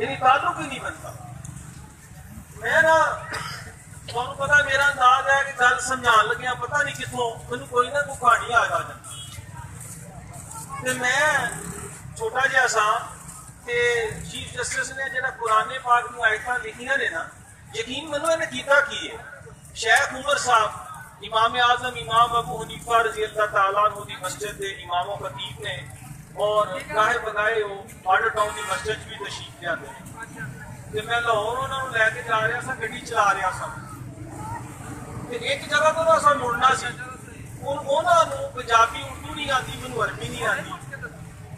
यानी ताल्लुक ही नहीं बनता। मैं ना तुहानू पता मेरा अंदाज है कि गल समझान लग्या पता नहीं कितों मैनू कोई ना कोई कहानी आ जाती। मैं छोटा जिहा सा ते चीफ जस्टिस ने जो कुरान पाक दी आयतां लिखियां ने ना, यकीन मनो इन्हें कीता की है। शेख उमर साहब इमाम आजम इमाम अबू हनीफा रजी अल्लाह तआला अन्हु दी मस्जिद के इमामों खतीब ने और गाहे बगाए वो मॉडल टाउन की मस्जिद भी तशरीफ लिया। तो मैं लाहौर उन्होंने लैके जा रहा था, गड्डी चला रहा था, एक जगह तो असा मुड़ना सी। उन्होंने पंजाबी उर्दू नहीं आती, मैनू अरबी नहीं आती।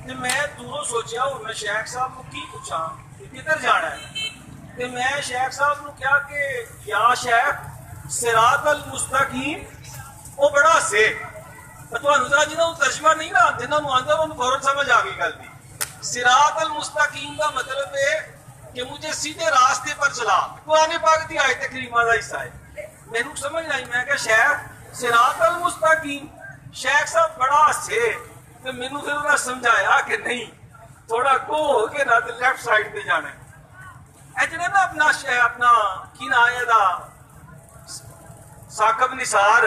तो मैं दूरों सोचा हूँ मैं शेख साहब को की पूछा किधर जाना है। तो मैं शेख साहब को क्या कि या शेख सिरात अल मुस्तकीम वो बड़ा हसे जिन्होंने तर्जमा नहीं ना जिन्होंने आंदा उन्होंने फौरन समझ आ गई गल की। सिरात अल मुस्तकीम का मतलब है कि मुझे सीधे रास्ते पर चला। कुरान पाक की आयत करीमा का हिस्सा है। मैनू समझ आई, मैं क्या शेख सिरात अल मुस्तकीम। शेख साहब बड़ा हसे तो मैनू फिर उन्हें समझाया कि नहीं थोड़ा गो हो के ना तो लैफ्ट साइड पे जाना है। जो ना अपना की ना है साकब निसार,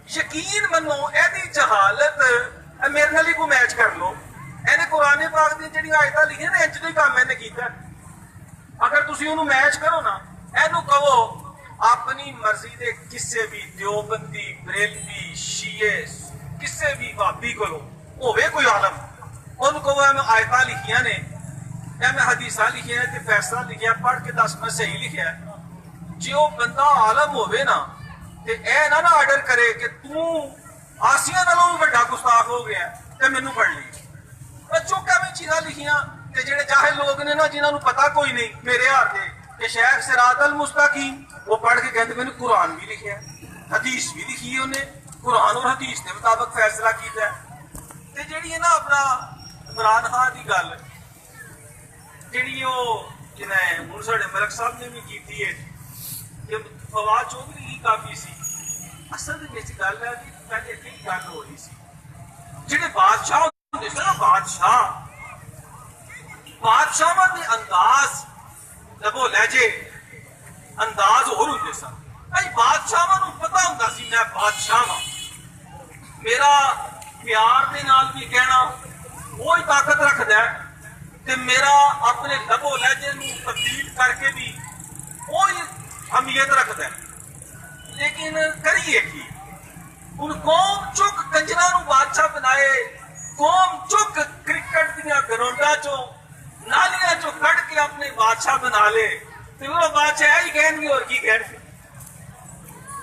यकीन मनो एदी जहालत मेरे नाल ही को मैच कर लो। इन्हें कुरान पाक दी जिहड़ी आयतां लिखियां ने इंज दा काम इन्हें कीता। अगर तुसीं उहनूं मैच करो ना, इहनूं कहो अपनी मर्जी दे किसी भी देवबंदी बरेलवी शीए किसी भी भाभी को होवे कोई आलम उन्होंने कहो मैं आयतां लिखियां ने मैं हदीसां लिखियां ने ते फैसला लिखिया पढ़ के दस मैं सही लिखिया। जो बंदा आलम होवे ना ते ए ना आर्डर करे कि तू आसिया नालों भी बड़ा गुस्ताख हो गया ते मैनू पढ़ ली। चौका में चीज़ां लिखियां ते जेड़े जाहिल लोग ने ना जिन्होंने पता कोई नहीं मेरे हार दे कि शेख सिरात अल मुस्तकीम वो पढ़ के कहते मैंने कुरान भी लिखिया हदीस भी लिखी है उन्हें कुरान और हदीस के मुताबिक फैसला किया। ते जेड़ी है ना अपना इमरान खान की गल जी जिन्हें हूँ साढ़े मलिक साहब ने भी की है कि फवाद चौधरी ही काफी सी। असल गल है कि पहले इतनी गल हो रही सी जेडे बादशाह होंदे सी ना बादशाह के अंदाज दबो लहजे अंदाज होर होंदे सन। भाई बादशाह पता होंदा सी मैं बादशाह वा, मेरा प्यार के नाल भी कहना वो ही ताकत रखता है ते मेरा अपने लबो लहजे तब्दील करके भी वो ही अहमियत रखता है। लेकिन करिए की हुण कौम चुक कंजरा बादशाह बनाए, कौम चुक क्रिकेट दियां ग्राउंडां चो नालियां चो कड़ के अपने बादशाह बना ले तो वो बादशाह ही कहणगे और की कहणगे।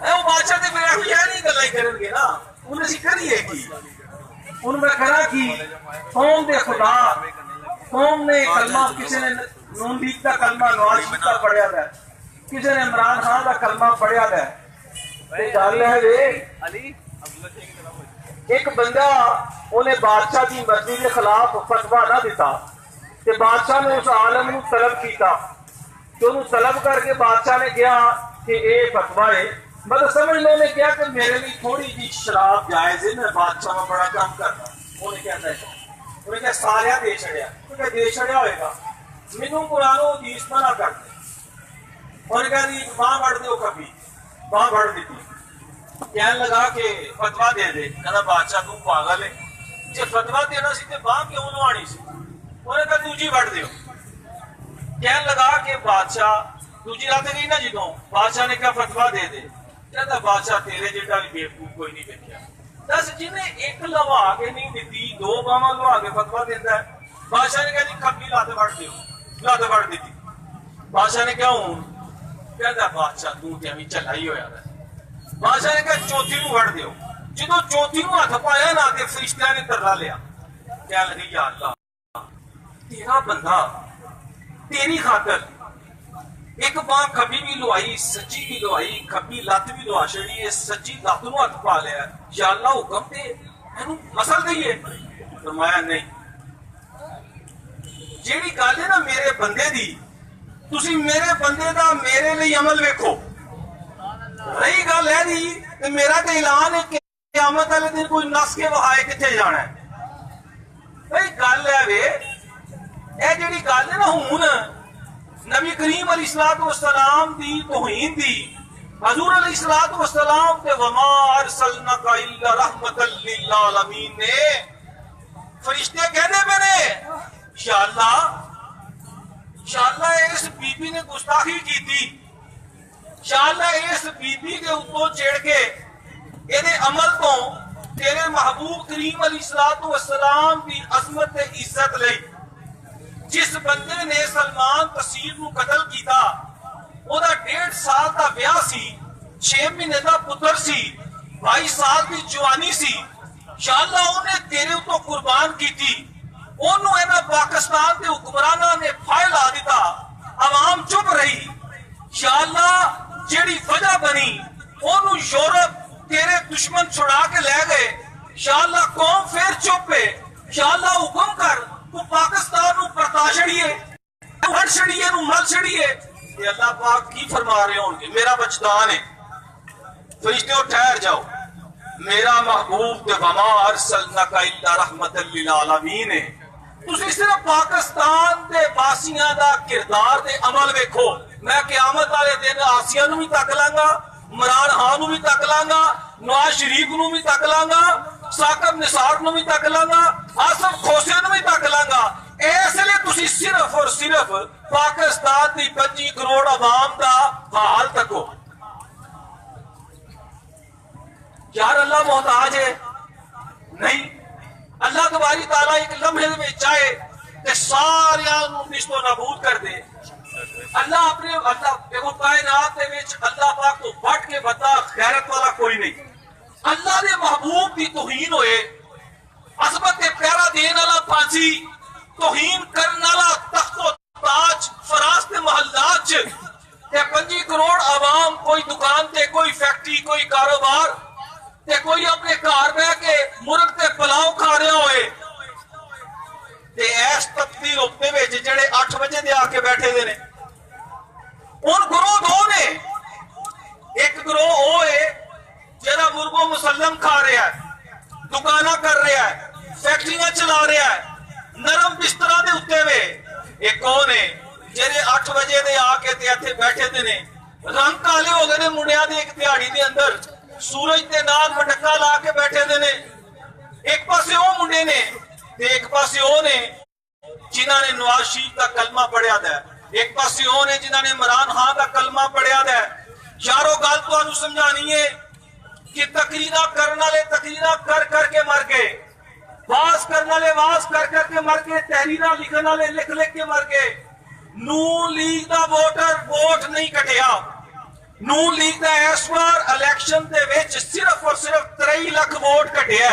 वो बादशाह तो फिर यह नहीं गल्लां करनगे ना। उन्हें असीं करिए की उन मैं करा की कौम दे खुदा कौम ने कलमा किसी ने नून लीग का कलमा नवाज शरीफ का पढ़िया है, किसी ने इमरान खान का कलमा पढ़िया है। गल है वे एक बंदा उन्हें बादशाह की मर्जी के खिलाफ फतवा ना दिता ते बादशाह ने उस आलम को तलब किया तो उन्हें तलब करके बादशाह ने कहा कि ये फतवा है मतलब समझ लो ने क्या कि मेरे लिए थोड़ी जी शराब जायज है, मैं बादशाह में बड़ा काम करता। उन्हें क्या उन्हें क्या सारिया दे छड़िया तो दे छड़िया होएगा मैनू कुरानो हदीस मना कर दे। उन्हें कहा जी बांह बढ़ दो कभी बांह बढ़ दी कहने लगा कि फतवा दे दे। कहना बादशाह तू पागल है जो फतवा देना सी ते बांह क्यों लवानी सी। उन्हें कहा दूजी बढ़ दो। कहने लगा कि बादशाह दूजी रात गई ना जो बादशाह ने कहा फतवा दे दे। कहता बादशाह तेरे जेटा भी बेवकूफ कोई नहीं देखा। दस जिन्हें एक लवा के नहीं दी दो बावा लवा के फतवा देता है। बादशाह ने कहा जी खब्बी लत बढ़ दो लत बढ़ दी। बादशाह ने क्या हूं कहता बादशाह तू तो अभी चला ही होया। बादशाह ने कहा चौथी को वड़ दो। जो चौथी को हथ पाया ना तो फरिश्तियां ने तरला लिया क्या लगी या अल्लाह तेरा बंदा तेरी खातर एक बां खब्बी भी लुआई सच्ची भी लुआई खब्बी लत भी लुआ छड़ी है सच्ची लत नूं हथ पा लिया या अल्लाह हुक्म दे इहनूं मसल दईए। फरमाया नहीं जेड़ी गल है ना मेरे बंदे दी तुसी मेरे बंदे दा मेरे लिए अमल वेखो। रही गल है दी ते मेरा तो ऐलान है कि क़यामत वाले दिन कोई नस के वहाए किथे जाना है। भाई गल है वे ए जेड़ी गल है ना हुण नबी करीम अलैहिस्सलाम दी तौहीन दी हजूर अलैहिस्सलाम ते वमा अरसलनाका इल्ला रहमतल लिल आलमीन ने फरिश्ते कहते पे ने या अल्लाह इस बीबी ने गुस्ताखी की थी, या अल्लाह इस बीबी के ऊपर चढ़ के ਇਹਦੇ अमल तो तेरे महबूब करीम अलैहिस्सलाम की अजमत ते इज्जत लई जिस बंदे ने सलमान तसीर नूं कतल कीता ओदा 1.5 साल का ब्याह सी, 6 महीने का पुत्र सी, 22 साल की जवानी सी। इंशाअल्लाह उन्हें तेरे तो कुर्बान की थी, ओनू इन्हां पाकिस्तान के हुक्मराना ने फाइल ला दिता, आवाम चुप रही। इंशाअल्लाह जेड़ी वजह बनी ओनू यूरोप तेरे दुश्मन छुड़ा के ले गए। इंशाअल्लाह कौम फिर चुप है। इंशाअल्लाह हुक्म कर तू पाकिस्तान नू परता छड़िए, हट छड़िए, मल छड़िए। ये अल्लाह पाक की फरमा रहे होंगे, मेरा बचदान है। फरिश्ते ठहर जाओ, मेरा महबूब ते वमा अरसलनाका इल्ला रहमतल लिल आलमीन है। तुसी सिर्फ पाकिस्तान दे वासियां दा किरदार ते अमल वेखो। मैं क़यामत वाले दिन आसिया नू भी तक लांगा, इमरान खान नू भी तक लांगा, नवाज शरीफ नू भी तक लांगा, साकिब निसार नू भी तक लांगा, आसफ खोसे नू भी तक लांगा। इसलिए तुसी सिर्फ और सिर्फ पाकिस्तान की 25 करोड़ आवाम का हाल तको। यार अल्लाह मोहताज है नहीं, अल्लाह तबारी ताला एक लम्हे में चाहे कि सारियां नू निस्तो नाबूद कर दे। अल्लाह अपने अल्लाह देखो कायनात दे विच अल्लाह पाक तो बढ़ के बता गैरत वाला कोई नहीं। अल्लाह दे महबूब की तौहीन होए, अज़मत ते प्यारा देने वाला फांसी, तौहीन करने वाला तख्तो ताज फराज ते महल्लात च ते 25 करोड़ आवाम, कोई दुकान ते, कोई फैक्ट्री, कोई कारोबार ते कोई अपने घर बह के मुर्ग ते पुलाव खा रहा होए ते इस तब्दील उत्ते विच जेड़े 8 बजे दे आके बैठे दे ने। हुण गुरु दो ने, एक गुरु ओ है जेड़ा मुर्गो मुसल्लम खा रहा है, दुकाना कर रहा है, फैक्ट्रियां चला रहा है, नरम बिस्तरा दे उत्ते वे। एक ओ ने जेड़े 8 बजे दे आके ते इत्थे बैठे दे ने, रंग काले हो गए ने मुंडिया दे एक दिहाड़ी दे अंदर, सूरज के नाल मटका ला के बैठे दे ने। एक पासे ओ मुंडे ने ते एक पासे ओ ने जिन्होंने नवाज शरीफ का कलमा पढ़िया है, एक पासे ओ ने जिन्होंने इमरान खान का कलमा पढ़िया है। यारों गल तुहानू समझानी है कि तकरीरा करने वाले तकरीरा कर करके मर गए, वास करने वाले वास कर करके मर गए, तहरीरा लिखने वाले लिख लिख के मर गए। नून लीग का वोटर वोट नहीं कटिया। नून लीग का इस बार इलेक्शन दे विच सिर्फ और सिर्फ 23 लाख वोट कटिया,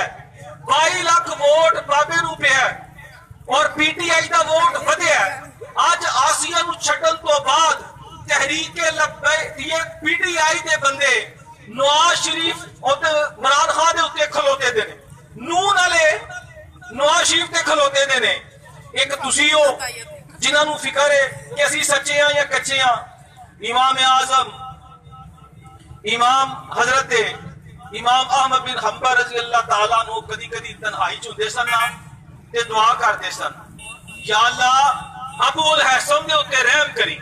22 लाख वोट बाबे नूं पिया और पीटीआई का वोट वधिया। अज आसिया नूं छड्डण तो बाद तहरीके पीटीआई दे बंदे नवाज शरीफ और इमरान खान दे उत्ते खलोते दे ने, नून वाले नवाज शरीफ ते खलोते दे ने। एक तुसी हो जिन्हां नूं फिकर है कि असीं सच्चे हां या कच्चे हां। इमाम आजम इमाम हजरत इमाम अहमद बिन हंबल रज़ी अल्लाह ताला नु कदी कदी तन्हाई च हुंदे सन ना ते दुआ करदे सन, या अल्लाह अबू अल हसन दे उत्ते रहम करी।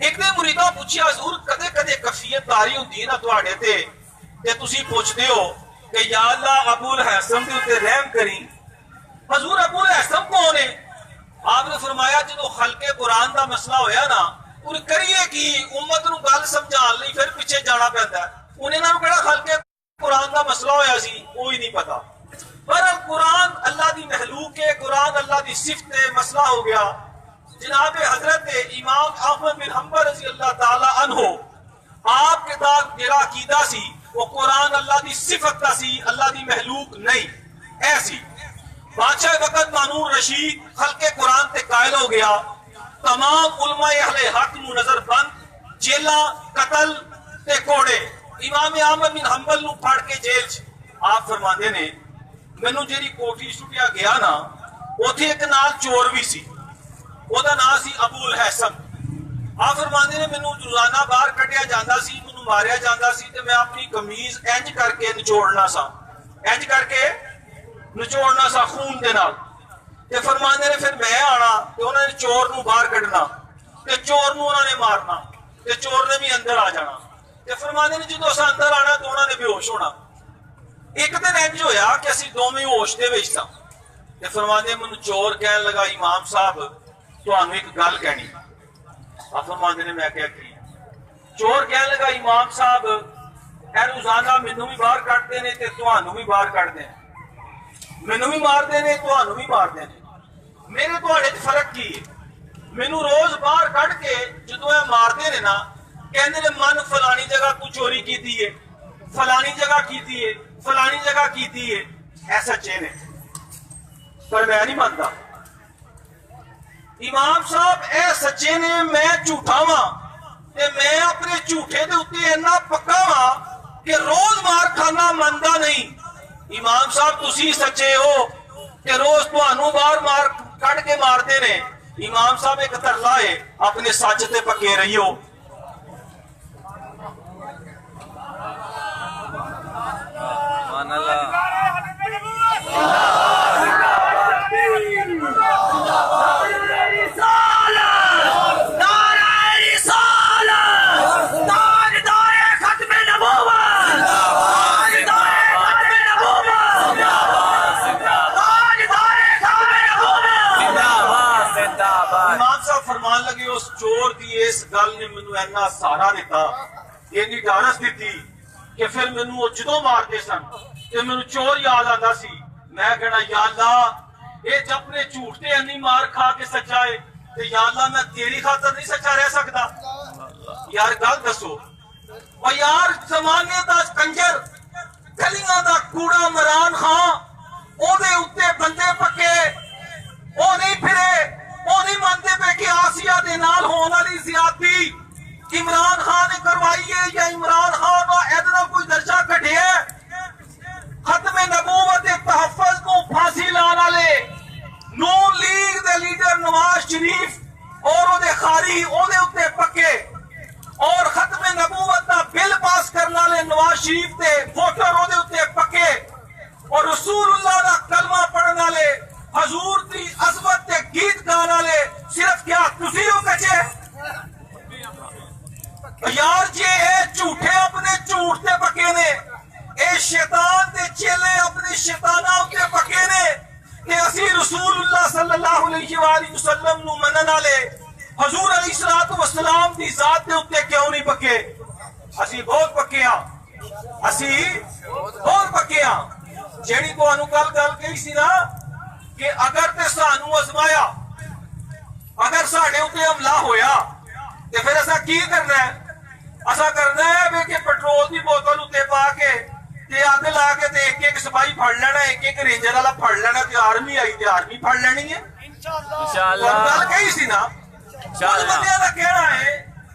एक ने मुरीदा पूछया हजूर कदे कदे कफियत तारी हुंदी है ना तुहाडे ते तुसी पुछदे हो कि या अल्लाह अबू अल हसन दे उत्ते रहम करी। हजूर अबू अल हसन कौन है? आपने फरमाया जो खलके कुरान का मसला होया ना उन करिए कि उम्मत नूं गल समझाण लई फिर पिछे जाना पैंदा है। उन्हें ना केड़ा खलके कुरान का मसला होया सी वो ही नहीं पता। पर कुरान अल्लाह दी महलूक है, कुरान अल्लाह दी सिफत है, मसला हो गया। जनाब हजरत इमाम अहमद बिन हंबल रज़ी अल्लाह ताला अन्हो आपके साथ मेरा अकीदा सी वो कुरान अल्लाह दी सिफत का सी, अल्लाह दी महलूक नहीं ऐसी। बादशाह वक्त मानूर रशीद खलके कुरान ते कायल हो गया। तमाम उलमा अहले हक नू नजर बंद, जेला कतल ते कोड़े। इमाम अहमद बिन हंबल नू फड़ के जेल च आप फरमांदे ने मैनू जेरी कोठी सुटिया गया ना उथे एक नाल चोर भी सी, ओदा नाम सी अबू अल हसन। आप फरमांदे ने मैनू रोजाना बाहर कढ़िया जांदा सी, मैनू मारिया जांदा सी ते मैं अपनी कमीज इंज करके निचोड़ना सा, इंज करके निचोड़ना सा खून दे नाल। ते फरमांदे ने फिर मैं आना ते उन्होंने चोर नू बाहर कढ़ना। ਤੇ ਚੋਰ ਨੂੰ ਉਹਨਾਂ ਨੇ ਮਾਰਨਾ ਤੇ ਚੋਰ ਨੇ ਵੀ ਅੰਦਰ ਆ ਜਾਣਾ। ਤੇ ਫਰਮਾਉਂਦੇ ਨੇ ਜਦੋਂ ਅਸਾਂ ਅੰਦਰ ਆਣਾ ਤਾਂ ਉਹਨਾਂ ਨੇ ਬੇਹੋਸ਼ ਹੋਣਾ। ਇੱਕ ਦਿਨ ਇੰਜ ਹੋਇਆ ਕਿ ਅਸੀਂ ਦੋਵੇਂ ਹੋਸ਼ ਦੇ ਵਿੱਚ ਸਾਂ ਤੇ ਫਰਮਾਉਂਦੇ ਮੈਨੂੰ ਚੋਰ ਕਹਿਣ ਲੱਗਾ ਇਮਾਮ ਸਾਹਿਬ ਤੁਹਾਨੂੰ ਇੱਕ ਗੱਲ ਕਹਿਣੀ। ਆ ਫਰਮਾਉਂਦੇ ਨੇ ਮੈਂ ਕਿਹਾ ਕੀ? ਚੋਰ ਕਹਿਣ ਲੱਗਾ ਇਮਾਮ ਸਾਹਿਬ ਇਹ ਰੋਜ਼ਾਨਾ ਮੈਨੂੰ ਵੀ ਬਾਹਰ ਕੱਢਦੇ ਨੇ ਤੇ ਤੁਹਾਨੂੰ ਵੀ ਬਾਹਰ ਕੱਢਦੇ ਨੇ, ਮੈਨੂੰ ਵੀ ਮਾਰਦੇ ਨੇ ਤੁਹਾਨੂੰ ਵੀ ਮਾਰਦੇ ਨੇ, ਮੇਰੇ ਤੁਹਾਡੇ 'ਚ ਫਰਕ ਕੀ ਹੈ? ਮੈਨੂੰ ਰੋਜ਼ ਬਾਹਰ ਕੱਢ ਕੇ ਜਦੋਂ ਇਹ ਮਾਰਦੇ ਨੇ ਨਾ ਕਹਿੰਦੇ ਨੇ ਮਨ ਫਲਾਣੀ ਜਗ੍ਹਾ ਤੂੰ ਚੋਰੀ ਕੀਤੀ ਹੈ, ਫਲਾਣੀ ਜਗ੍ਹਾ ਕੀਤੀ ਹੈ, ਫਲਾਣੀ ਜਗ੍ਹਾ ਕੀਤੀ ਹੈ। ਇਹ ਸੱਚੇ ਨੇ ਪਰ ਮੈਂ ਨਹੀਂ ਮੰਨਦਾ। इमाम साहब ए सच्चे ने मैं झूठा वा ते मैं अपने झूठे दे उत्ते इन्ना पक्का वा कि रोज मार खाना मनदा नहीं। इमाम साहब तुसी सच्चे हो कि रोज तुहानू बाहर मार कट के मारते ने। इमाम साहब एक तरला है अपने सच ते पक्के रहियो। मान अल्लाह फरमान लगे उस चोर की इस गल ने मैनू इन्ना सहारा दिता, इन्नी डारस दी कि फिर मैनू जो मारते सन ते मैनू चोर याद आता सी। मैं कहना या अल्लाह ये अपने झूठ ते इन्नी मार खा के सच्चा है ते या अल्लाह मैं तेरी खातर नहीं सच्चा रह सकता। यार गल दसो और यार जमाने दा कंजर गलियां दा कूड़ा इमरान खां ओदे उत्ते बंदे पक्के ओ नहीं फिरे वो नहीं मानते पे कि आसिया दे नाल होने वाली ज्यादती इमरान खान ने करवाई है या इमरान खान का इतना कोई दर्जा घटे है। खत्म नबूवत तहफ़्फ़ुज़ को फांसी लाने वाले नून लीग दे लीडर नवाज शरीफ और ओदे खारी ओदे उत्ते पक्के और खत्म नबूवत दा बिल पास करने वाले नवाज शरीफ दे वोटर ओदे उत्ते पक्के और रसूलुल्लाह दा कलमा पढ़ने वाले हजूर दी अज़मत ते गीत गाने वाले सिर्फ क्या तुसी हो कचे? यार जे झूठे अपने झूठ ते पक्के ने, ए शैतान दे चेले अपने शैताना उत्ते पक्के ने ते असी रसूलुल्लाह सल्लल्लाहु अलैहि वसल्लम नु मनन वाले हजूर अलैहिस्सलातु वस्सलाम दी जात दे उत्ते क्यों नहीं पक्के? असी बहुत पक्के हां, असी बहुत पक्के हां। जेड़ी तुहानू गल कही सी ना कि अगर ते सानू अजमाया, अगर साडे उत्ते हमला होया ते फिर असा की करना है? असा करना है वे कि पेट्रोल की बोतल उत्ते पा के ते अग ला के ते एक एक सिपाही फड़ लेना, एक एक रेंजर वाला फड़ लेना ते आर्मी आई ते आर्मी फड़ लेनी है। इंशाअल्लाह गल कही सी ना। कुछ बंदियां दा कहना है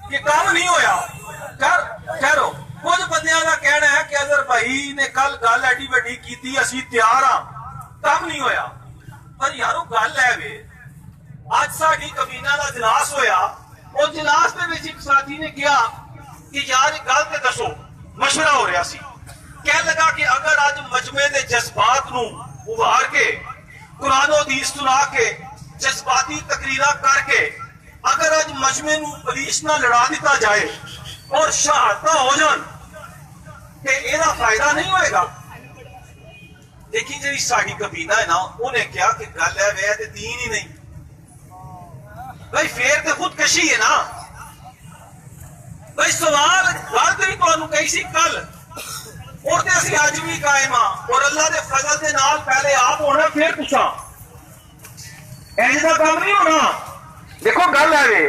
कि काम नहीं होया, ठहरो। कुछ बंदियां दा कहना है कि अगर भाई ने कल गल एडी वड्डी कीती असी तैयार हां, काम नहीं होया। पर यारो गल है वे अज साडी कबीना दा इजलास होया और इजलास दे विच एक साथी ने कहा कि यार एक गल ते दसो, मशवरा हो रहा सी। कह लगा कि अगर अज मजमे दे जज्बात नू उभार के कुरान हदीस सुना के जज्बाती तकरीरा करके अगर अज मजमे नू पुलिस नाल लड़ा दिता जाए और शहादत हो जान ते एदा फायदा नहीं होएगा। देखी जी साड़ी कबीना है ना उन्हें क्या कि गल है वे ते दीन ही नहीं भाई, फिर तो खुदकशी है ना भाई। सवाल गल तो तुहानू कही सी कल और ते असीं अज भी कायम हां और अल्लाह दे फजल दे नाल पहले आप होना फिर तुसां, इंज दा काम नहीं होना। देखो गल है वे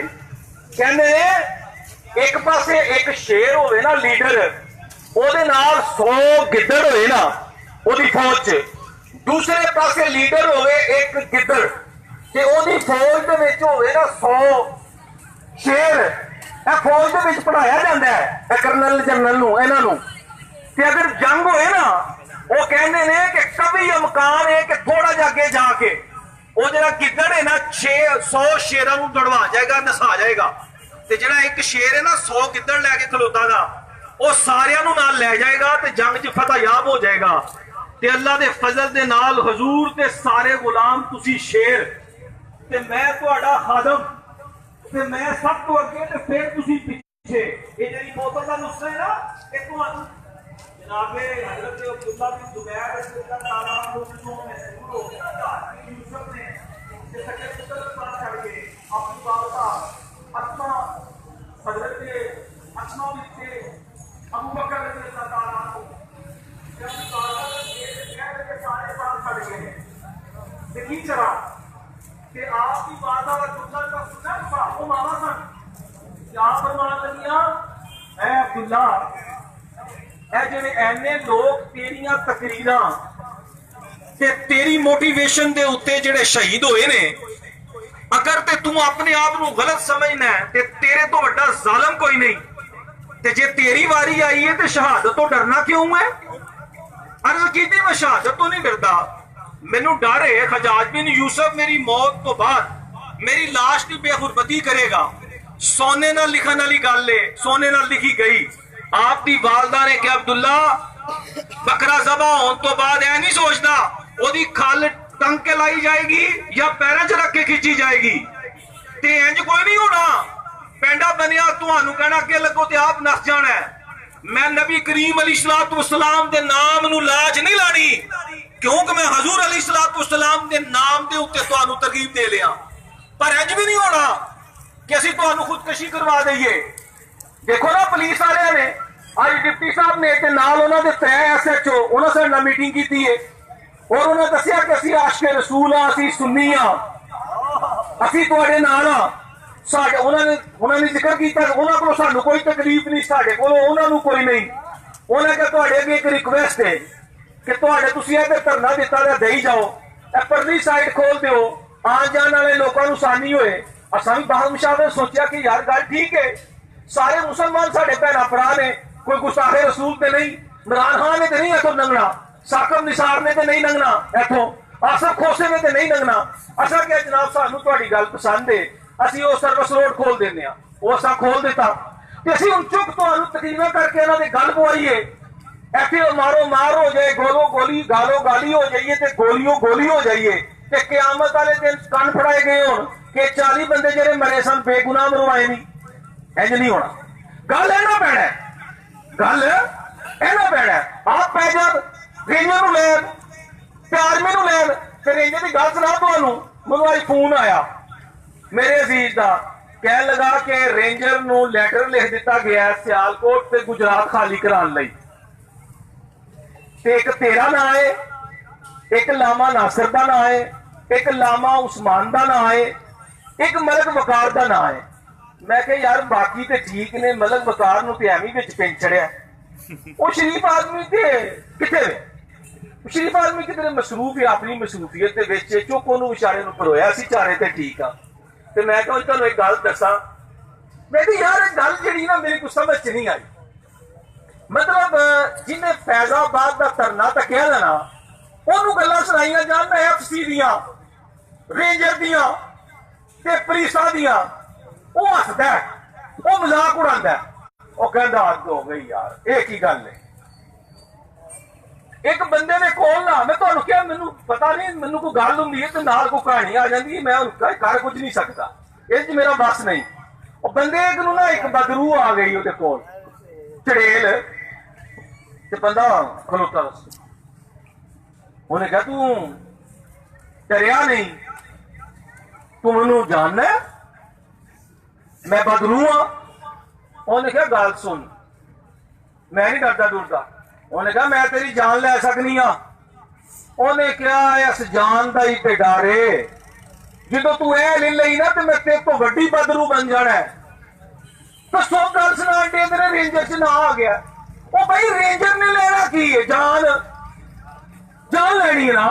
कहंदे ने एक पासे एक शेर होवे ना लीडर, ओदे नाल 100 गिद्दड़ होए ना ओदी फौज च, दूसरे पासे लीडर होवे एक गिद्दड़ ते ओदी फौज दे विच होवे ना 100 शेर। ए फौज दे विच पढ़ाया जांदा है कर्नल जनरल नू इन्हां नू ते अगर जंग होए ना वो कहंदे ने कि कभी इम्कान है कि थोड़ा जा अगे जाके वो जरा गिद्दड़ है ना 100 शेरां नू दौड़वा जाएगा, नसा जाएगा ते जरा एक शेर है ना 100 गिद्दड़ लैके खलोता दा वो सारियां नू नाल लै जाएगा ते जंग च फतहयाब हो जाएगा। ते अल्लाह दे फजल दे नाल हजूर ते सारे गुलाम तुसी शेर ते मैं तुहाडा खादम ਤੇ ਮੈਂ ਸਭ ਤੋਂ ਅੱਗੇ ਤੇ ਫਿਰ ਤੁਸੀਂ ਪਿੱਛੇ। ਇਹ ਜਿਹੜੀ ਬੋਤਲ ਦਾ ਨੁਸਖਾ ਹੈ ਨਾ, ਇਹ ਤੁਹਾਨੂੰ ਜਨਾਬੇ ਹਜ਼ਰਤ ਅਬਦੁੱਲਾ ਬਿਨ ਜ਼ੁਬੈਰ ਰਜ਼ੀਅल्लाहु अन्हु ਨੂੰ ਮਹਿਸੂਸ ਹੋ ਗਿਆ ਕਿ ਯੂਸੁਫ ਨੇ ਤੇ ਸੱਚੇ ਪੁੱਤਰ ਨੂੰ ਛੱਡ ਕੇ ਆਪਣੀ ਵਾਲਦਾ ਅਸਮਾ ਹਜ਼ਰਤ ਅਸਮਾ ਵਿੱਚ ਅਬੂ ਬਕਰ ਰਜ਼ੀਅल्लाहु अन्हु जब सारे साथ खड़ गए की चला कि आपकी बात अब्दुल्ला का सुना था वो मामा सन क्या फरमान लगियां ऐ अब्दुल्ला ऐ जिहड़े ऐने लोग तेरियां तकरीरां ते तेरी मोटिवेशन दे उत्ते जिहड़े शहीद होए ने, अगर ते तू अपने आप नूं गलत समझना है ते तेरे तो वड्डा जालिम कोई नहीं, ते जे तेरी वारी आई है ते शहादत तो डरना क्यों है? अर्ज की मैं शहादत तो नहीं डरता, मैनू डर है हजाज बिन यूसुफ मेरी मौत तो बाद मेरी लाश की बेगुरबती करेगा। सोने नाल लिखन वाली गल है, सोने नाल लिखी गई। आपकी वालदा ने कहा अब्दुल्ला बकरा ज़बा होने तो बाद ऐ नहीं सोचता ओदी खल टंग के लाई जाएगी या पैरों च रख के खिंची जाएगी, ते इंज कोई नहीं होना। पेंडा बनिया तुहानू कहना अगे लगो ते आप नस जाना है। मैं नबी करीम अलैहिस्सलाम दे नाम नू लाज नहीं लानी, क्योंकि मैं हजूर अलैहिस्सलाम दे नाम दे उत्ते तुहानू तरगीब दे लिया। पर इंज भी नहीं होना कि असीं तुहानू खुदकशी करवा दईए। देखो ना पुलिस वाले ने आज डिप्टी साहब ने ते नाल उन्हां दे 3 SHO उन्हां साडे नाल मीटिंग कीती है और उन्हें दस्सिया कि असीं आशिके रसूल हां, असीं सुन्नी हां, असीं तुहाडे नाल हां। उन्होंने जिक्र किया उन्होंने को सानू कोई तकलीफ नहीं, साडे कोल उन्होंने कोई नहीं। उन्हें कहा तुहाडे अगे एक रिक्वेस्ट है कि तुहाडे तुसीं इधर धरना दिता है देई जाओ, परली साइड खोल दिओ, आन जान वाले लोगों को आसानी होए। असां भी बाहर मुशावरे सोचा कि यार गल ठीक है, सारे मुसलमान साडे भैन भरा ने, कोई गुस्ताखे रसूल ते नहीं, इमरान खान ने ते नहीं इथों लंघना, साकिब निसार ने ते नहीं लंघना, इथों आसिफ खोसे ने ते नहीं लंघना। असां क्या जनाब सानू तुहाडी गल पसंद है, ਅਸੀਂ ਉਹ ਸਰਵਿਸ ਰੋਡ ਖੋਲ ਦਿੰਦੇ ਆ, ਉਹ ਅਸਾਂ ਖੋਲ ਦਿੱਤਾ ਤੇ ਅਸੀਂ ਹੁਣ ਚੁੱਕ ਤੁਹਾਨੂੰ ਤਕਰੀਰਾਂ ਕਰਕੇ ਇਹਨਾਂ ਦੇ ਗੱਲ ਪਵਾਈਏ। ਇੱਥੇ ਮਾਰੋ ਮਾਰ ਹੋ ਜਾਏ, ਗੋਲੋ ਗੋਲੀ ਗਾਲੋ ਗਾਲੀ ਹੋ ਜਾਈਏ ਤੇ ਗੋਲੀਓ ਗੋਲੀ ਹੋ ਜਾਈਏ ਤੇ ਕਿਆਮਤ ਵਾਲੇ ਦਿਨ ਕੰਨ ਫੜਾਏ ਗਏ ਹੋਣ ਕਿ 40 ਬੰਦੇ ਜਿਹੜੇ ਮਰੇ ਸਨ ਬੇਗੁਨਾਹ ਮਰਵਾਏ ਨਹੀਂ। ਇੰਜ ਨਹੀਂ ਹੋਣਾ। ਗੱਲ ਇਹਨਾਂ ਪੈਣਾ, ਗੱਲ ਇਹਨਾਂ ਪੈਣਾ। ਆਪ ਪੈ ਜਾ ਰੇਂਜਰ ਨੂੰ ਲੈਣ ਤੇ ਆਰਮੀ ਨੂੰ ਲੈਣ ਤੇ ਰੇਂਜਰ ਦੀ ਗੱਲ ਸੁਣਾ ਤੁਹਾਨੂੰ। ਮੈਨੂੰ ਅੱਜ ਫੋਨ ਆਇਆ मेरे अजीज का, कह लगा कि रेंजर नू लैटर लिख दिता गया सियालकोट ते गुजरात खाली कराने लई। ते एक तेरा ना है, एक लामा नासिर का ना है, एक लामा उस्मान का ना है, एक मलक वकार का ना है। मैं कहा यार बाकी ते ठीक ने, मलक वकार नू ते एवं विच पिन चढ़िया। वो शरीफ आदमी ते किथे वे? शरीफ आदमी कितने मसरूफ है अपनी मसरूफियत दे विच, चुक ओनू विचारे नू परोया सी चारे ते ठीक आ। ਤੇ ਮੈਂ ਕਿਹਾ ਤੁਹਾਨੂੰ ਇੱਕ ਗੱਲ ਦੱਸਾਂ, ਮੈਂ ਕਿਹਾ ਯਾਰ ਇਹ ਗੱਲ ਜਿਹੜੀ ਨਾ ਮੇਰੀ ਕੁਝ ਸਮਝ ਚ ਨਹੀਂ ਆਈ। ਮਤਲਬ ਜਿਹਨੇ ਫੈਜ਼ਾਬਾਦ ਦਾ ਧਰਨਾ ਤੱਕਿਆ ਨਾ ਉਹਨੂੰ ਗੱਲਾਂ ਸੁਣਾਈਆਂ ਜਾਣ FC ਦੀਆਂ, ਰੇਂਜਰ ਦੀਆਂ ਤੇ ਪੁਲਿਸਾਂ ਦੀਆਂ, ਉਹ ਹੱਸਦਾ, ਉਹ ਮਜ਼ਾਕ ਉਡਾਉਂਦਾ, ਉਹ ਕਹਿੰਦਾ ਹੱਦ ਹੋ ਗਈ ਯਾਰ, ਇਹ ਕੀ ਗੱਲ ਹੈ। एक बंदे ने कोल ना, मैं तो क्या मैनू पता नहीं, मैनू कोई गल होंगी है तो नाल कोई कहानी आ जाती है, मैं कर कुछ नहीं सकता, इस मेरा बस नहीं। और बंदे ना एक बदरू आ गई उसके कोल चड़ेल ते बंदा खलोता, उन्हें कहा तू डरिया नहीं, तू मैनू जानना है मैं बदरू हाँ। उन्हें कहा गल सुन, मैं नहीं डरदा डुरदा। उन्हें कहा मैं तेरी जान ले सकनी हाँ। उन्हें क्या इस जान का ही ते डर है, जो तू ए ले ली ना तो मैं तेरे तो वड्डी बदरू बन जाना है। तो सो गल सुना तेरे रेंजर च ना आ गया। ओ भाई रेंजर ने लेना की है, जान जान लैनी है ना।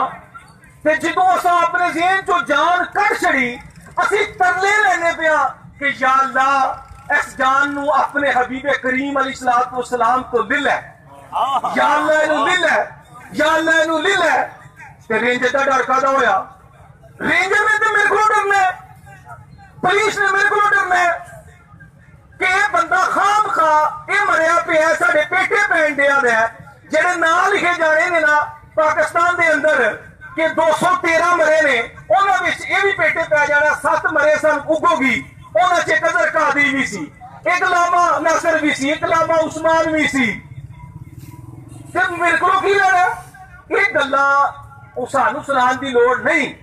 ते जो असा अपने जेन चो जान कट छड़ी, असी तरले लेने पे कि या अल्लाह इस जान नू अपने हबीबे करीम अलैहिस्सलाम तो ले लै, या अल्लाह इनू ले लै, या अल्लाह इनू ले लै। ते रेंजर का डर कादा होया? रेंजर ने तो मेरे को डरना है, पुलिस ने मेरे को डरना है कि यह बंदा खाम खा ये मरिया पिया साडे पेटे पैन दिया है, जेडे ना लिखे जाने ने ना पाकिस्तान दे अंदर कि 213 मरे ने, उन्होंने ये भी पेटे पै जाना, 7 मरे सन उगोगी ਉਹਨਾਂ 'ਚ ਇੱਕ ਅਜ਼ਹਰ ਕਾਦੀ ਵੀ ਸੀ, ਇੱਕ ਲਾਮਾ ਨਾਸਰ ਵੀ ਸੀ, ਇੱਕ ਲਾਮਾ ਉਸਮਾਨ ਵੀ ਸੀ। ਤੇ ਮੇਰੇ ਕੋਲੋਂ ਕੀ ਲੈਣਾ? ਇਹ ਗੱਲਾਂ ਉਹ ਸਾਨੂੰ ਸੁਣਾਉਣ ਦੀ ਲੋੜ ਨਹੀਂ।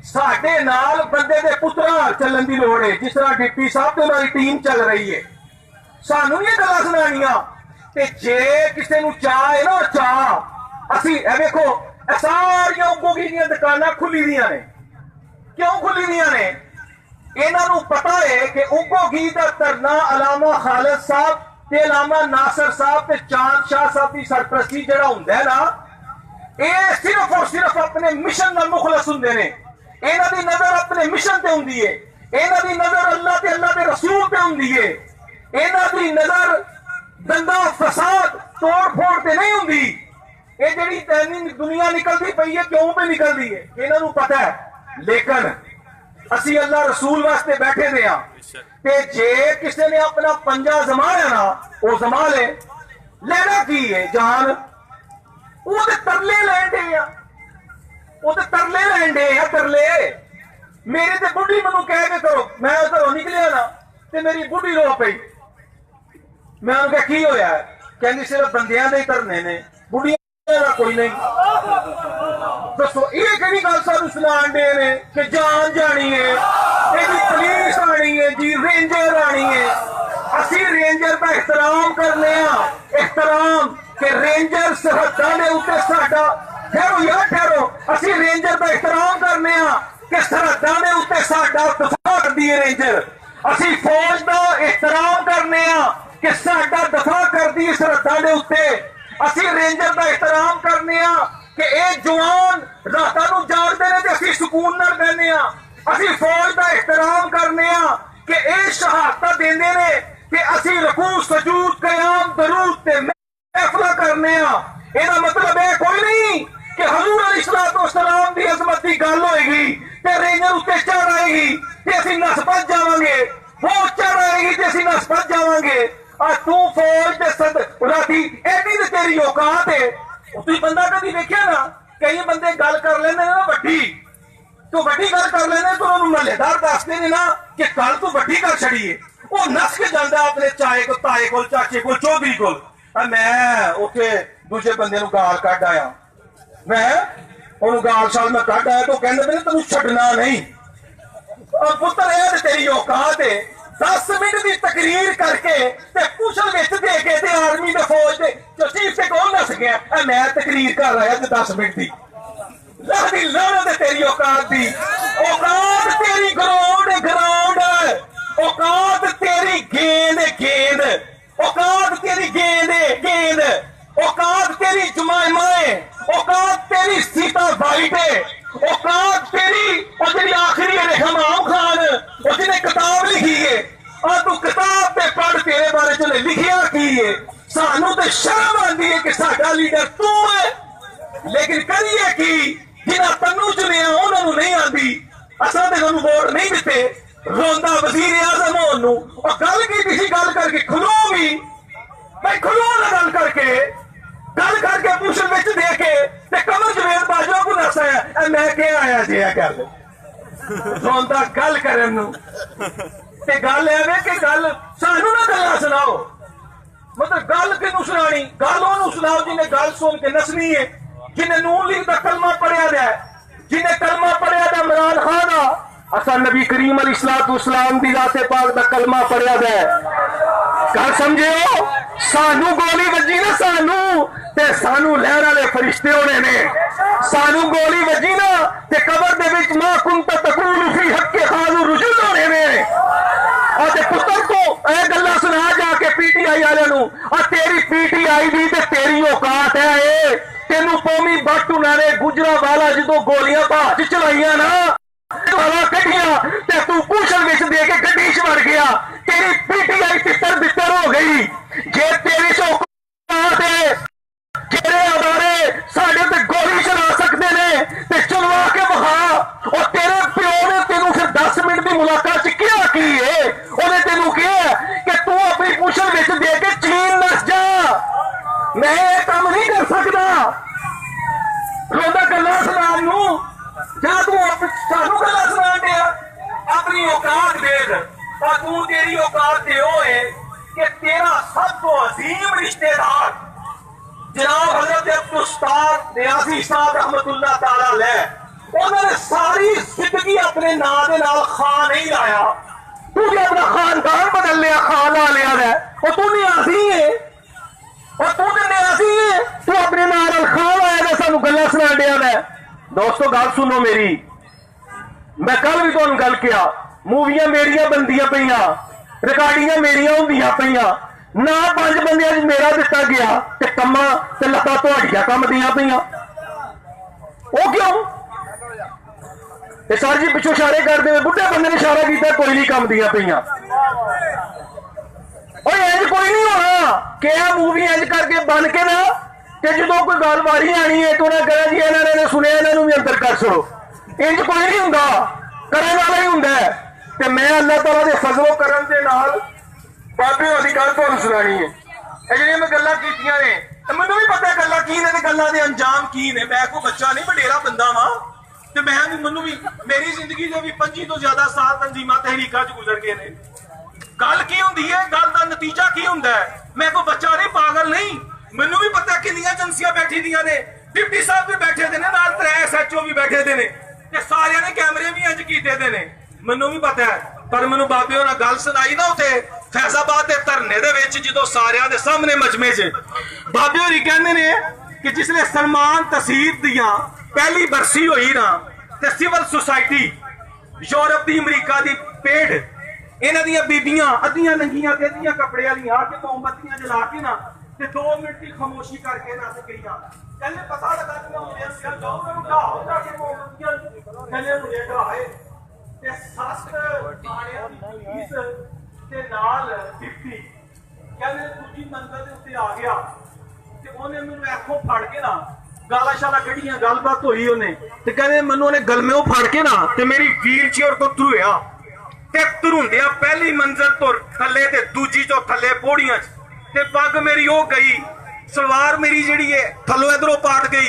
ਸਾਡੇ ਨਾਲ ਬੰਦੇ ਦੇ ਪੁੱਤਰਾਂ ਚੱਲਣ ਦੀ ਲੋੜ ਹੈ, ਜਿਸ ਤਰ੍ਹਾਂ ਡਿਪਟੀ ਸਾਹਿਬ ਤੇ ਉਹਨਾਂ ਦੀ ਟੀਮ ਚੱਲ ਰਹੀ ਹੈ। ਸਾਨੂੰ ਨਹੀਂ ਇਹ ਗੱਲਾਂ ਸੁਣਾਉਣੀਆਂ। ਤੇ ਜੇ ਕਿਸੇ ਨੂੰ ਚਾਹ ਹੈ ਨਾ, ਚਾਹ ਅਸੀਂ ਇਹ ਵੇਖੋ, ਇਹ ਸਾਰੀਆਂ ਉਗੋਗੀ ਦੀਆਂ ਦੁਕਾਨਾਂ ਖੁੱਲੀ ਦੀਆਂ ਨੇ। ਕਿਉਂ ਖੁੱਲੀ ਦੀਆਂ ਨੇ? ਇਹਨਾਂ ਨੂੰ ਪਤਾ ਹੈ ਕਿ ਉਗੋਗੀ ਦਾ ਧਰਨਾ ਅਲਾਮਾ ਖਾਲਿਦ ਸਾਹਿਬ ਤੇ ਅਲਾਮਾ ਨਾਸਰ ਸਾਹਿਬ ਤੇ ਚਾਂਦ ਸ਼ਾਹ ਸਾਹਿਬ ਦੀ ਸਰਪ੍ਰਸਤੀ ਜਿਹੜਾ ਹੁੰਦਾ ਹੈ ਨਾ, ਇਹ ਸਿਰਫ ਔਰ ਸਿਰਫ ਆਪਣੇ ਮਿਸ਼ਨ ਨਾਲ ਮੁਖਲਸ ਹੁੰਦੇ ਨੇ। ਇਹਨਾਂ ਦੀ ਨਜ਼ਰ ਆਪਣੇ ਮਿਸ਼ਨ ਤੇ ਹੁੰਦੀ ਹੈ, ਇਹਨਾਂ ਦੀ ਨਜ਼ਰ ਅੱਲਾਹ ਤੇ ਅੱਲਾਹ ਦੇ ਰਸੂਲ ਤੇ ਹੁੰਦੀ ਹੈ। ਇਹਨਾਂ ਦੀ ਨਜ਼ਰ ਦੰਗਾ ਫਸਾਦ ਤੋੜ ਫੋੜ ਤੇ ਨਹੀਂ ਹੁੰਦੀ। ਇਹ ਜਿਹੜੀ ਤੈਨੀ ਦੁਨੀਆ ਨਿਕਲਦੀ ਪਈ ਹੈ, ਕਿਉਂ ਪੇ ਨਿਕਲਦੀ ਹੈ ਇਹਨਾਂ ਨੂੰ ਪਤਾ ਹੈ। ਲੇਕਿਨ ਅਸੀਂ ਅੱਲਾਹ ਰਸੂਲ ਵਾਸਤੇ ਬੈਠੇ ਦੇ ਆ, ਤੇ ਜੇ ਕਿਸੇ ਨੇ ਆਪਣਾ ਪੰਜਾ ਜਮਾਇਆ ਨਾ, ਉਹ ਜਮਾ ਲੈ, ਲੈਣਾ ਕੀ ਹੈ ਜਾਨ? ਉਹ ਤੇ ਤਰਲੇ ਲੈਣ ਦੇ ਆ, ਉਹ ਤੇ ਤਰਲੇ ਲੈਣ ਦੇ ਆ, ਤਰਲੇ। ਮੇਰੇ ਤੇ ਬੁੱਢੀ ਮੈਨੂੰ ਕਹਿ ਕੇ ਕਰੋ, ਮੈਂ ਘਰੋਂ ਨਿਕਲਿਆ ਨਾ ਤੇ ਮੇਰੀ ਬੁੱਢੀ ਰੋ ਪਈ। ਮੈਂ ਉਹਨੂੰ ਕਿਹਾ ਕੀ ਹੋਇਆ? ਕਹਿੰਦੀ ਸਿਰਫ ਬੰਦਿਆਂ ਦੇ ਹੀ ਧਰਨੇ ਨੇ, ਬੁੱਢੀਆਂ ਦਾ ਕੋਈ ਨਹੀਂ। ਦੱਸੋ ਇਹ ਕਿਹੜੀ ਗੱਲ ਸਾਨੂੰ ਸੁਣਾਉਣ ਦੇ ਨੇ ਕਿ ਜਾਨ ਜਾਣੀ ਹੈ, ਇਹਦੀ ਪੁਲਿਸ ਆਣੀ ਹੈ ਜੀ, ਰੇਂਜਰ ਆਣੀ ਹੈ। ਅਸੀਂ ਰੇਂਜਰ ਦਾ ਇਹਤਰਾਮ ਕਰਨੇ ਆ, ਇਹਤਰਾਮ ਕਿ ਰੇਂਜਰ ਸਰਹੱਦਾਂ ਦੇ ਉੱਤੇ ਸਾਡਾ, ਠਹਿਰੋ ਯਾਰ ਠਹਿਰੋ, ਅਸੀਂ ਰੇਂਜਰ ਦਾ ਇਹਤਰਾਮ ਕਰਨੇ ਆ ਕਿ ਸਰਹੱਦਾਂ ਦੇ ਉੱਤੇ ਸਾਡਾ ਦਫਾ ਕਰਦੀ ਹੈ ਰੇਂਜਰ। ਅਸੀਂ ਫੌਜ ਦਾ ਇਹਤਰਾਮ ਕਰਨੇ ਆ ਕਿ ਸਾਡਾ ਦਫਾ ਕਰਦੀ ਹੈ ਸਰਹੱਦਾਂ ਦੇ ਉੱਤੇ। ਅਸੀਂ ਰੇਂਜਰ ਦਾ ਇਹਤਰਾਮ ਕਰਨੇ ਆ ਕਿ ਇਹ ਜਵਾਨ ਰਾਤਾਂ ਨੂੰ ਜਾਗਦੇ ਨੇ ਤੇ ਅਸੀਂ ਸਕੂਨ ਨਾਲ ਬਹਿਨੇ ਆ। ਅਸੀਂ ਫੌਜ ਦਾ ਇਹਤਰਾਮ ਕਰਨੇ ਆ ਕਿ ਇਹ ਸ਼ਹਾਦਤਾਂ ਦਿੰਦੇ ਨੇ ਕਿ ਅਸੀਂ ਰਕੂ ਸਜੂਦ ਕਿਆਮ ਦਰੂਦ ਤੇ ਮਹਿਫਲਾਂ ਕਰਨੇ ਆ। ਇਹਦਾ ਮਤਲਬ ਇਹ ਕੋਈ ਨਹੀਂ ਕਿ ਹਜ਼ੂਰ अलैहिस्सलाम ਦੀ ਅਜ਼ਮਤ ਦੀ ਗੱਲ ਹੋਏਗੀ ਤੇ ਰੇਂਜਰ ਉੱਤੇ ਚੜ ਆਏਗੀ ਤੇ ਅਸੀਂ ਨਸ ਭੱਜ ਜਾਵਾਂਗੇ, ਫੌਜ ਚੜ ਆਏਗੀ ਤੇ ਅਸੀਂ ਨਸ ਭੱਜ ਜਾਵਾਂਗੇ। ਆ ਤੂੰ ਫੌਜ ਦੇ ਸਦ ਰਾਤੀ ਐਡੀ ਤੇ ਤੇਰੀ ਔਕਾਤ ਹੈ। ਤੁਸੀਂ ਬੰਦਾ ਕਦੀ ਵੇਖਿਆ ਨਾ, ਕਈ ਬੰਦੇ ਗੱਲ ਕਰ ਲੈਂਦੇ ਨੇ ਨਾ ਵੱਡੀ, ਤੂੰ ਵੱਡੀ ਗੱਲ ਕਰ ਲੈਂਦੇ ਤਾਂ ਉਹਨੂੰ ਮਹੱਲੇਦਾਰ ਦੱਸਦੇ ਨੇ ਨਾ ਕਿ ਕੱਲ ਤੂੰ ਵੱਡੀ ਗੱਲ ਛੜੀਏ, ਉਹ ਨਸ ਕੇ ਜਾਂਦਾ ਆਪਣੇ ਚਾਏ ਕੋਲ, ਤਾਏ ਕੋਲ, ਚਾਚੇ ਕੋਲ, ਚੌਧਰੀ ਕੋਲ। ਮੈਂ ਉੱਥੇ ਦੂਜੇ ਬੰਦੇ ਨੂੰ ਗਾਲ ਕੱਢ ਆਇਆ, ਮੈਂ ਉਹਨੂੰ ਗਾਲ ਸਾਲ ਮੈਂ ਕੱਢ ਆਇਆ ਤਾਂ ਕਹਿੰਦੇ ਨੇ ਤੈਨੂੰ ਛੱਡਣਾ ਨਹੀਂ। ਪੁੱਤਰ ਇਹ ਤੇ ਤੇਰੀ ਔਕਾਤ ਹੈ 10 ਮਿੰਟ ਦੀ ਤਕਰੀਰ ਕਰਕੇ ਤੇ ਪੁੱਛਲ ਵਿੱਚ ਦੇ ਕੇ ਤੇ ਆਰਮੀ ਦੇ ਫੌਜ ਦੇ ਚੀਫ ਤੇ ਕੌਣ ਨਸ ਗਿਆ? ਮੈਂ ਤਕਰੀਰ ਕਰ ਰਿਹਾ ਤੇ 10 ਮਿੰਟ ਦੀ। ਲਾਹਦੀ ਲਾਹਨਤ ਹੈ ਤੇਰੀ ਔਕਾਤ ਦੀ। ਔਕਾਤ ਤੇਰੀ ਗਰਾਊਂਡ ਹੈ, ਔਕਾਤ ਤੇਰੀ ਗੇਂਦ, ਔਕਾਤ ਤੇਰੀ ਗੇਂਦ, औकात तेरी जुमाइमाए, औकात तेरी सीता वाइटे, औकात तेरी और तेरी आखिरी है हमाम खान और जिन्हें किताब लिखी है और तू किताब पे पढ़ तेरे बारे च लिखिया की है। सानू तो शर्म आती है कि साडा लीडर तू है, लेकिन करिए की जिन्हें तन्नू चुनिया उन्होंने नहीं आती। असा तो उन्होंने वोट नहीं दिते, रोंदा वजीर आजम ओनू और गल की किसी गल करके खलो भी भाई, खलो ना गल करके पूछल विच दे के ते कमर जवेद बाजवा को नसाया मैं क्या आया जी गल रोंदा गल करन नूं ते गल एवें कि गल सानू ना गल्लां सुनाओ। मतलब गल किनू सुनानी? गल ओनू सुनाओ जिन्हें गल सुन के नसनी है, जिन्हें नून लीग दा कलमा पढ़िया दा, जिन्हें कलमा पढ़िया दा इमरान खान दा, असा नबी करीम अलैहिस्सलाम दी जाते पाक दा कलमा पढ़िया दा। गल समझियो, सानू गोली वजी ना, सानू लहर वाले फरिश्ते होने ने। सानू गोली वजी ना ते कबर दे विच मा कुंता तकूलु फी हक्के खाजु रुजुल होने ने। और ते पुत्र को ए गल्ला सुना जाके पीटीआई वाले नू, और तेरी पीटीआई दी ते तेरी औकात है ए। तेनू कौमी बट उन्होंने गुजरावाला जो गोलियां भाज चलाइया ना, कटिया ते तू पूछल विच दे के गड्डी च वड़ गया, तेरी पीटीआई तितर बितर हो गई। जे तेरी औकात है, जेड़े अदारे साडे ते गोली चला सकते ने ते चलवा के बहा, और तेरे प्यो ने तेनू फिर 10 मिनट की मुलाकात क्या की है? उन्हें तेनू कहा कि तू अपनी पूछल विच दे के चीन नस जा, मैं ये काम नहीं कर सकता। रोंदा गल्लां सुनाण नूं जा तू सानू गल्लां सुनाण दिया, अपनी औकात देख। तू तेरी औकात ते है कि तेरा सब तो अजीम रिश्तेदार जनाब हजरत अब्दुल उस्ताद नियाज़ी साहब रहमतुल्लाह ताला अलैह उन्होंने सारी जिंदगी अपने नाम के नाल खान नहीं लाया। तू भी अपना खानदान बदल लिया, खान ला लिया है और तू नियाज़ी है और तू तो नियाज़ी है, तू अपने नाल खान लाया है सानू गल्लां सुना दिया है। दोस्तों गल सुनो मेरी, मैं कल भी तुहानू गल किया मूवियां मेरियां बनदियां पईयां, रिकॉर्डिंगां मेरियां हुंदियां पईयां, ना 5 बंदियां च मेरा दिता गया ते कम्मा ते लत्तां तुहाडियां कम दियां पईयां। ओ क्यों? सर जी पिछों इशारे करते हुए बुढ़े बंदे ने इशारा किया कोई नहीं कम दियां पईयां। और इंज कोई नहीं होना कि यह मूवी इंज करके बन के ना कि जो कोई गल वारी आनी है तो उन्हें कहा जी इन्होंने सुनिया इन्हों भी अंदर कर छो। इंज कोई नहीं होंगे, करने वाला ही होंगे। ते मैं अल्लाह तआला दे फजलो करम दे नाल बाबे वाली गल तुहानू सुनानी है। जिहड़ियां मैं गल्लां कीतियां ने मैनूं भी पता गल्लां की ने ते गल्लां दे अंजाम की ने। मैं कोई बच्चा नहीं, वडेरा बंदा वां ते मैनूं भी मेरी जिंदगी दे भी 25 तो ज्यादा साल तंजीमां तहरीकां च गुजर गए ने। गल की हुंदी है, गल दा नतीजा की हुंदा है। मैं कोई बच्चा नहीं, पागल नहीं। मैनूं भी पता किन्नियां एजेंसियां बैठी दियां ने, डिप्टी साहब भी बैठे दे ने, नाल 3 SHO भी बैठे दे ने ते सारियां ने कैमरे भी इंज कीते दे ने। मैनूं भी पता है, पर मैनूं बाबे होरां गल सुनाई ना उत्थे फैजाबाद के धरने दे विच जदों सारियां दे सामने मजमे च बाबे होरी कहंदे ने कि जिसले सलमान तसीर दियां पहली बरसी हुई ना ते सिविल सोसाइटी यूरोप दी अमरीका दी पेड़ इन्हां दियां बीबियां अद्धियां नंगियां ते अद्धियां कपड़े वालियां आके मोमबत्तियां जला के ना ते 2 मिनट की खामोशी करके नस गईयां। कहने पता लगा कि मुझे सिर जाओ मैं उठाओ जाके मोमबत्तियां कहने मुझे डराए ते सस्त थाणियां दी पुलिस ते नाल डिप्टी कहने दूजी मंजिल दे उत्ते आ गया ते ओने मैनूं ऐखों फड़ के ना गाला शाला कढ़ियां गलबात हुई उन्हें ते कहने मैनूं ओने गलमेओं फड़ के ना ते मेरी व्हील चेयर को धरुया ते धरुंदिया पहली मंजिल तो थल्ले ते दूजी चो थल्ले पौड़ियां ते पग मेरी ओ गई, सलवार मेरी जिहड़ी है थल्लों इधरों पाट गई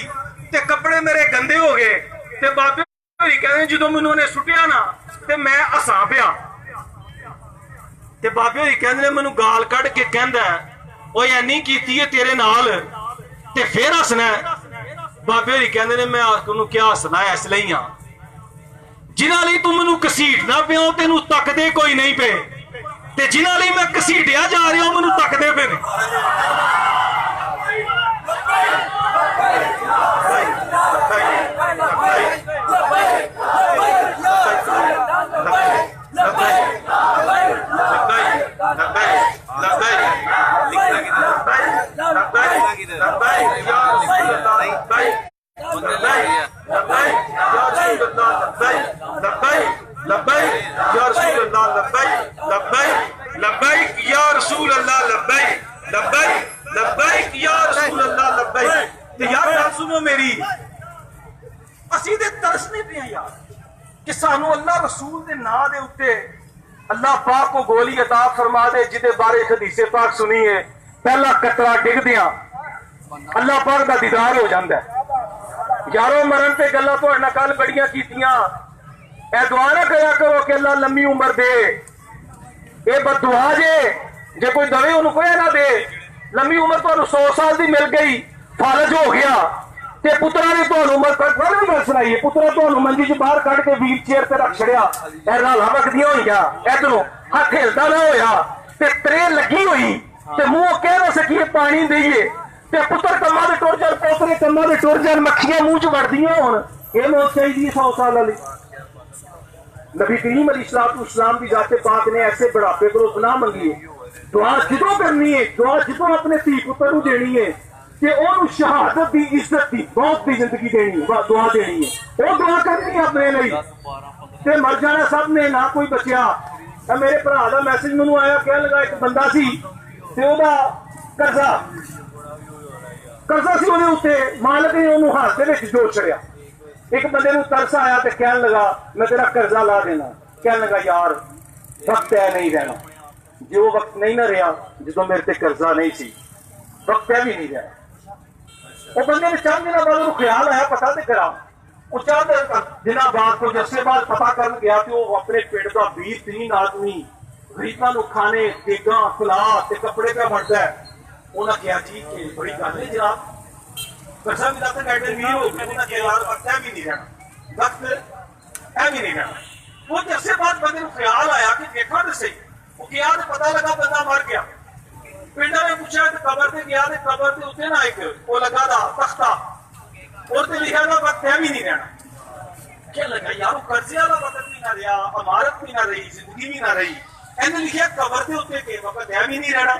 ते कपड़े मेरे गंदे हो गए ते बाबे होरी कहंदे जदों मैनूं ओने सुट्टिया ना ते मैं हसां पिया ते बाबे होरी कहंदे मैनूं गाल कढ़ के कहंदा ओए ऐनी कीती है तेरे नाल ते फिर हसना। बाबे होरी कहंदे ने मैं तैनूं क्या हसना है इसलिए हां जिन्हां लई तू मैनूं घसीटना पिया तैनूं तकदे कोई नहीं पे ते जिन्हां लई मैं घसीटिया जा रहा मैनूं तकदे पे ने। सुनो मेरी असीं ते तरसने पे यार कि सानू अल्लाह रसूल दे नां दे उत्ते अल्लाह पाक को गोली अता फरमा दे जिदे बारे हदीसे पाक सुनिए पहला कतरा डिगदियां अल्लाह पाक दा दीदार हो जांदा है। यारों मरण ते गल्लां तुहाडे नाल कल बड़ियां कीतियां, ए दुआ ना करा करो कि अल्लाह लंबी उम्र दे, ये बददुआ जे कोई दवे उन्होंने कोई ना दे। लंबी उम्र तुहानू 100 साल दी मिल गई फालज हो गया ते पुत्रा ने तुहानू गल सुनाई पुत्रा तुहानू मंजी च बाहर कढ़ के व्हील चेयर ते रख छड़िया राला वगदियां होईयां इधरों हथ हिलदा ना होया ते त्रे लगी हुई ते मुंह कह ना सकीए पानी देइए ते पुत्र कम्मा दे टुर जान पोतरे कम्मा दे टुर जान मक्खियां मुंह च वड़दियां होण ये मौत चाहिए 100 साल वाली। नबी करीम अलैहिस्सलाम की जाते पाक ने ऐसे बुढ़ापे को गुनाह मंगी है, दुआ जिदों करनी है, दुआ जिदों अपने धी पुत्र को देनी है कि ओनू शहादत की इज्जत की बहुत की जिंदगी देनी है, दुआ देनी है वो दुआ करनी है अपने लिए ते मर जाना सब ने ना कोई बचिया। मेरे भरा का मैसेज मैनू आया कह लगा एक बंदा सी ते ओदा कर्जा सी ओदे उत्ते मालक ने ओनू हाथ दे विच जोड़ छड़िया। एक बंदे नूं तरस आया तो कहन लगा मैं तेरा कर्जा ला देना, कहन लगा यार वक्त है नहीं रहना, जो वक्त नहीं ना रहा जो मेरे ते कर्जा नहीं सी वक्त है भी नहीं रहा। वो बंदे ने चंद दिन बाद ख्याल आया पता तो करा, वो चंद दिन बाद कुछ अरसे बाद पता कर गया कि वो अपने पिंड का 20-30 आदमी गरीबां नूं खाने देगां फला ते कपड़े पे बनता है। उन्हें कहा जी कि बड़ी गल है जनाब, कसम भी तक एडे वीर हो गए। उन्हें कहा यार वक्त है भी नहीं रहना, वक्त है भी नहीं रहना। कुछ अरसे बाद बंदे को ख्याल आया कि देखा तो सही। वो गया तो पता लगा बंदा मर गया। पिंडा ने पूछा तो कबर से गया तो कबर के उत्ते ना एक वो लगा था तख्ता, और ते लिखा था वक्त है भी नहीं रहना। क्या लगा यार कर्जे वाला वक्त भी ना रहा, अमारत भी ना रही, जिंदगी भी ना रही। इन्हें लिखा कबर के उत्ते के वक्त है भी नहीं रहना।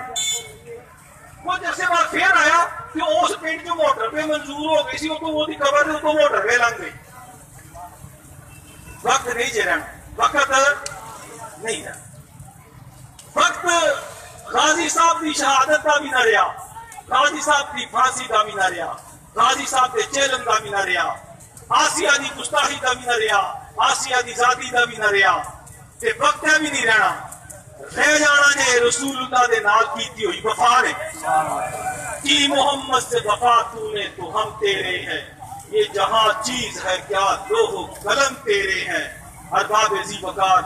कुछ अरसे बाद फिर आया कि उस पिंड जो मोटर पे मंजूर हो गई सी, वो कबर के उत्ते मोटर पे लंघ गई। वक्त नहीं जे रहना, वक्त नहीं रहना। वक्त गाजी साहब की शहादत का भी ना रहा, गाजी साहब की फांसी का भी ना रहा, गाजी साहब के चेलन का भी ना रहा, आसिया की गुस्ताखी का भी ना रहा, आसिया की जाति का भी ना रहा। ते वक्त भी नहीं रहना। रह जाना जे रसूलुल्लाह दे नाल कीती हुई वफा ने कि मोहम्मद से वफा तूने तो हम तेरे हैं, ये जहां चीज है क्या लोहो कलम तेरे हैं। अरबाब जी वकार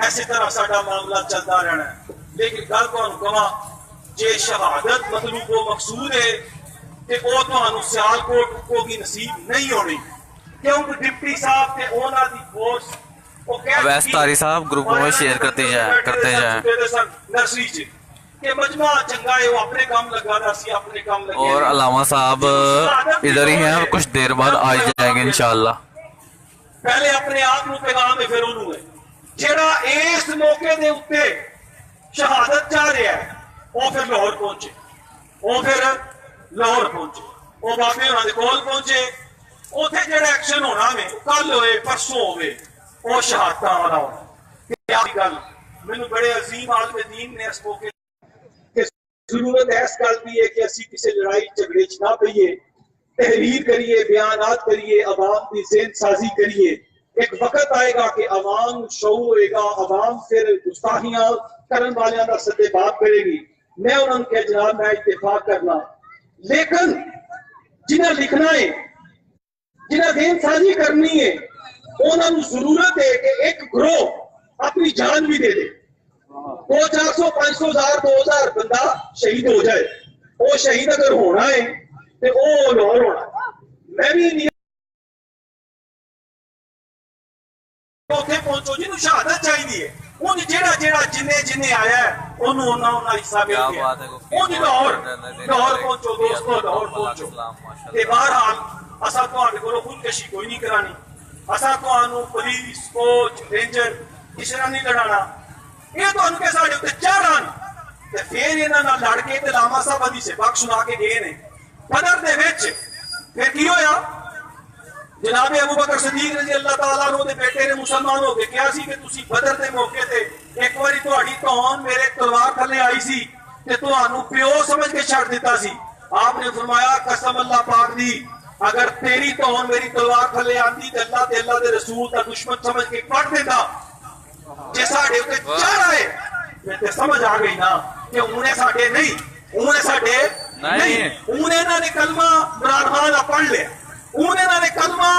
ऐसी तरह साडा मामला चलता रहना है। लेकिन गल को कहा जे शहादत मतलूब वो मकसूद है कि वो तो सियालकोट को भी नसीब नहीं होनी, क्योंकि डिप्टी साहब ते ओना दी फोर्स अवैस तारी साहब ग्रुपों में शेयर करते जाएं नर्सरी च के मजमा चंगा है, वो अपने काम लगा था, सी अपने काम लगे। और अलामा साहब इधर ही हैं, कुछ देर बाद आ जाएंगे इंशाअल्लाह। पहले अपने आप को पैगाम है, फिर उन्होंने जेड़ा इस मौके दे उत्ते शहादत चाह रहा है वो फिर लाहौर पहुंचे, वो फिर लाहौर पहुंचे, वो बाबे उन्होंने कोल पहुंचे। उथे जेड़ा एक्शन होना में कल होए परसों होवे वो शहादत वाला होना। गल मैनू बड़े अजीम आलम दीन ने इस मौके जरूरत है इस गल की है कि असी किसी लड़ाई झगड़े च ना पईए, तहरीर करिए, बयानात करिए, अवाम की ज़हन साजी करिए। एक वक्त आएगा कि अवाम शऊर होएगा, अवाम फिर गुस्ताखियां करन वालियां दा सद्देबाब करेगी। मैं उन्होंने कहा जनाब मैं इत्तेफाक करना, लेकिन जिन्हें लिखना है, जिन्हें ज़हन साजी करनी है, उन्होंने जरूरत है कि एक ग्रोह अपनी जान भी दे दे। 400, 500, 1000, 2000 बंदा शहीद हो जाए, वो शहीद अगर होना है तो वो लाहौर होना। मैं भी नहीं उथे पहुंचो जिन्होंने शहादत चाहिए, उन जेड़ा जेड़ा जिन्ने जिन्ने आया है उन्होंने उन्होंने हिस्सा मिल गया। उन लाहौर पहुंचो दोस्तों, लाहौर पहुंचो। ते बहरहाल असा तुहाडे कोलों खुदकशी कोई नहीं करानी, असा तुहानू पुलिस फौज रेंजर किसी नाल नहीं लड़ाना। ये तो उनके साढ़े उत्ते चढ़ान ते फिर इन्हां नाल लड़ के ते लामा साहब दी सबक सुना के गए ने बदर दे विच। फिर की होया, जनाब अबू बकर सिद्दीक रजी अल्लाह तआला अन्हु दे बेटे ने मुसलमान हो के कहा सी कि तुसी बदर दे मौके ते एक बारी तुहाडी धौन मेरे तलवार थल्ले आई सी ते तुहानू प्यो समझ के छड़ दिता सी। आपने फरमाया कसम अल्लाह पाक दी, अगर तेरी धौन मेरी तलवार थल्ले आंदी ते अल्लाह ते अल्लाह दे रसूल दा दुश्मन समझ के कट देता। जे साडे उत्ते चढ़ आए फिर ते समझ आ गई ना कि उन्हें साडे नहीं, उन्हें साडे नहीं। उन्हें ना ने कलमा इमरान खान दा पढ़ लिया, उन्हें ना ने कलमा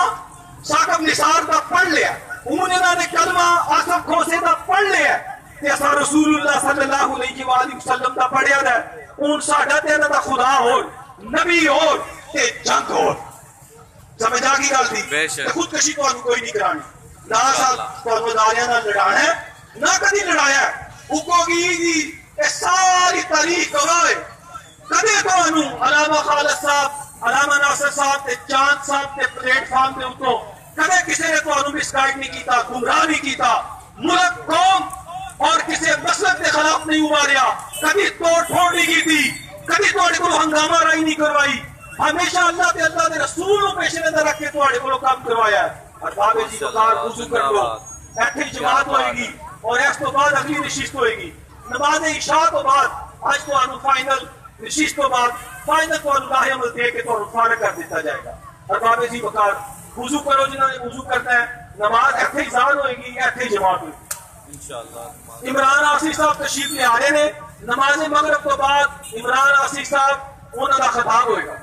साकब निसार दा पढ़ लिया, उन्हें ना ने कलमा आसफ खोसे दा पढ़ लिया ते असा रसूलुल्लाह सल्लल्लाहु अलैहि वसल्लम दा पढ़िया दा। उन साडा ते दा खुदा हो, नबी हो ते जंग हो। समझ आ गई गल दी। खुदकशी तुहानू कोई नहीं करानी, ना सादारियां नाल लड़ाना है, ना कदी लड़ाया। उकोगी दी ये सारी तारीख गवाह है। कदे तुहानू अलामा खालिद साहब, अलामा नासिर साहब ते चांद साहब ते प्लेटफार्म ते उतो कदे किसी ने तुहानू मिसगाइड नहीं किया, गुमराह नहीं किया, मुल्क कौम और किसी मसलक के खिलाफ नहीं उभारिया, कभी तोड़ फोड़ नहीं की थी, कभी तुहाडे कोलों हंगामा राई नहीं करवाई। हमेशा अल्लाह ते अल्लाह दे रसूल नूं पेश नजर रख के तुहाडे कोलों काम करवाया है। अरबाब जी वकार वुजू कर लो, ऐथे जमात होएगी और इस तो बाद अगली नशिस्त होएगी। नमाज इशा तो बाद आज तुहानू फाइनल नशिस्त तो बाद फाइनल तुहानू राह अमल दे के तुहानू फारग कर दिता जाएगा। अरबाब जी वकार वुजू करो, जिन्होंने वुजू करना है, नमाज ऐथे ही ज़ान होएगी, ऐथे जमात होएगी इंशाअल्लाह। इमरान आसिफ साहब तशरीफ ले आ रहे ने, नमाज मगरिब तो बाद इमरान आसिफ साहब उन्हां दा खिताब होएगा।